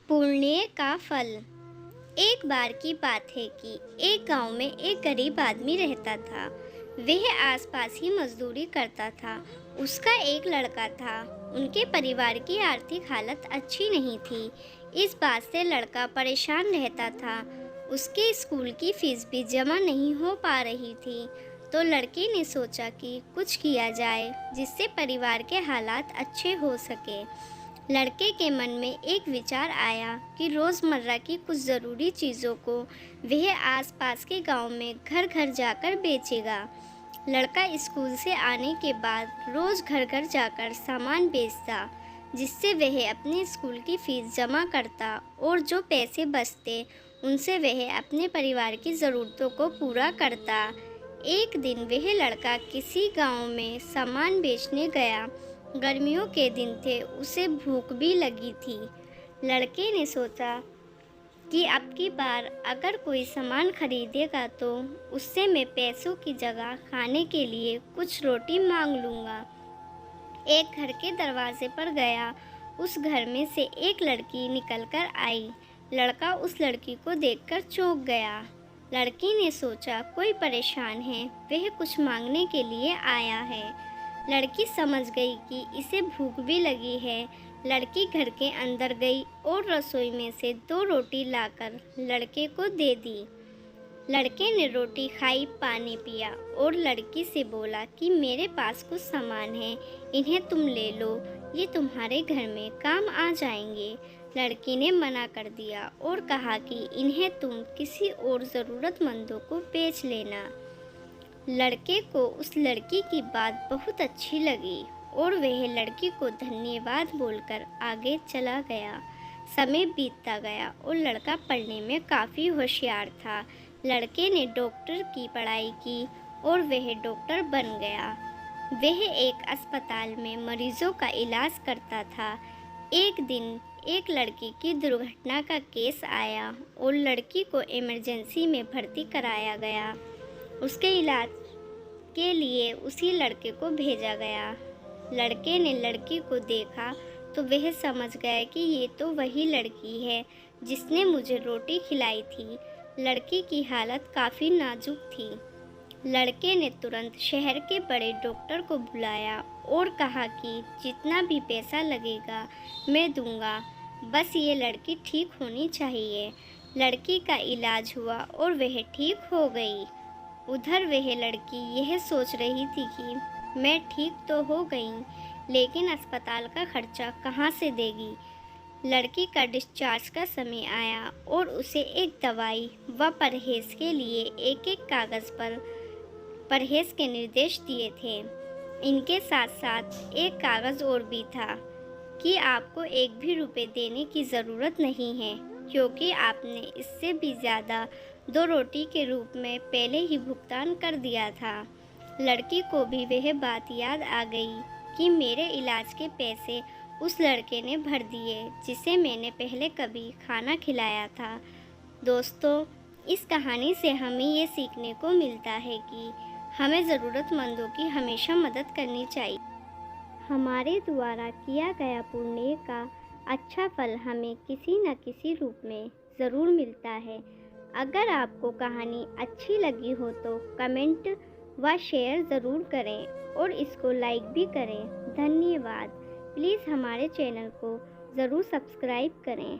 पुण्य का फल। एक बार की बात है कि एक गांव में एक गरीब आदमी रहता था। वह आसपास ही मजदूरी करता था। उसका एक लड़का था। उनके परिवार की आर्थिक हालत अच्छी नहीं थी। इस बात से लड़का परेशान रहता था। उसके स्कूल की फीस भी जमा नहीं हो पा रही थी। तो लड़के ने सोचा कि कुछ किया जाए जिससे परिवार के हालात अच्छे हो सके। लड़के के मन में एक विचार आया कि रोज़मर्रा की कुछ ज़रूरी चीज़ों को वह आसपास के गांव में घर घर जाकर बेचेगा। लड़का स्कूल से आने के बाद रोज़ घर घर जाकर सामान बेचता, जिससे वह अपने स्कूल की फ़ीस जमा करता और जो पैसे बचते उनसे वह अपने परिवार की ज़रूरतों को पूरा करता। एक दिन वह लड़का किसी गांव में सामान बेचने गया। गर्मियों के दिन थे, उसे भूख भी लगी थी। लड़के ने सोचा कि अब की बार अगर कोई सामान खरीदेगा तो उससे मैं पैसों की जगह खाने के लिए कुछ रोटी मांग लूँगा। एक घर के दरवाजे पर गया। उस घर में से एक लड़की निकलकर आई। लड़का उस लड़की को देखकर चौंक गया। लड़की ने सोचा कोई परेशान है, वह कुछ मांगने के लिए आया है। लड़की समझ गई कि इसे भूख भी लगी है। लड़की घर के अंदर गई और रसोई में से 2 रोटी लाकर लड़के को दे दी। लड़के ने रोटी खाई, पानी पिया और लड़की से बोला कि मेरे पास कुछ सामान है, इन्हें तुम ले लो, ये तुम्हारे घर में काम आ जाएंगे। लड़की ने मना कर दिया और कहा कि इन्हें तुम किसी और ज़रूरतमंदों को बेच लेना। लड़के को उस लड़की की बात बहुत अच्छी लगी और वह लड़की को धन्यवाद बोलकर आगे चला गया। समय बीतता गया और लड़का पढ़ने में काफ़ी होशियार था। लड़के ने डॉक्टर की पढ़ाई की और वह डॉक्टर बन गया। वह एक अस्पताल में मरीजों का इलाज करता था। एक दिन एक लड़की की दुर्घटना का केस आया और लड़की को इमरजेंसी में भर्ती कराया गया। उसके इलाज के लिए उसी लड़के को भेजा गया। लड़के ने लड़की को देखा तो वह समझ गया कि ये तो वही लड़की है जिसने मुझे रोटी खिलाई थी। लड़की की हालत काफ़ी नाजुक थी। लड़के ने तुरंत शहर के बड़े डॉक्टर को बुलाया और कहा कि जितना भी पैसा लगेगा मैं दूंगा, बस ये लड़की ठीक होनी चाहिए। लड़की का इलाज हुआ और वह ठीक हो गई। उधर वह लड़की यह सोच रही थी कि मैं ठीक तो हो गई, लेकिन अस्पताल का खर्चा कहाँ से देगी। लड़की का डिस्चार्ज का समय आया और उसे एक दवाई व परहेज के लिए एक कागज़ पर परहेज के निर्देश दिए थे। इनके साथ साथ एक कागज़ और भी था कि आपको 1 भी रुपए देने की ज़रूरत नहीं है, क्योंकि आपने इससे भी ज़्यादा 2 रोटी के रूप में पहले ही भुगतान कर दिया था। लड़की को भी वह बात याद आ गई कि मेरे इलाज के पैसे उस लड़के ने भर दिए जिसे मैंने पहले कभी खाना खिलाया था। दोस्तों, इस कहानी से हमें ये सीखने को मिलता है कि हमें ज़रूरतमंदों की हमेशा मदद करनी चाहिए। हमारे द्वारा किया गया पुण्य का अच्छा फल हमें किसी न किसी रूप में ज़रूर मिलता है। अगर आपको कहानी अच्छी लगी हो तो कमेंट व शेयर ज़रूर करें और इसको लाइक भी करें। धन्यवाद। प्लीज़ हमारे चैनल को ज़रूर सब्सक्राइब करें।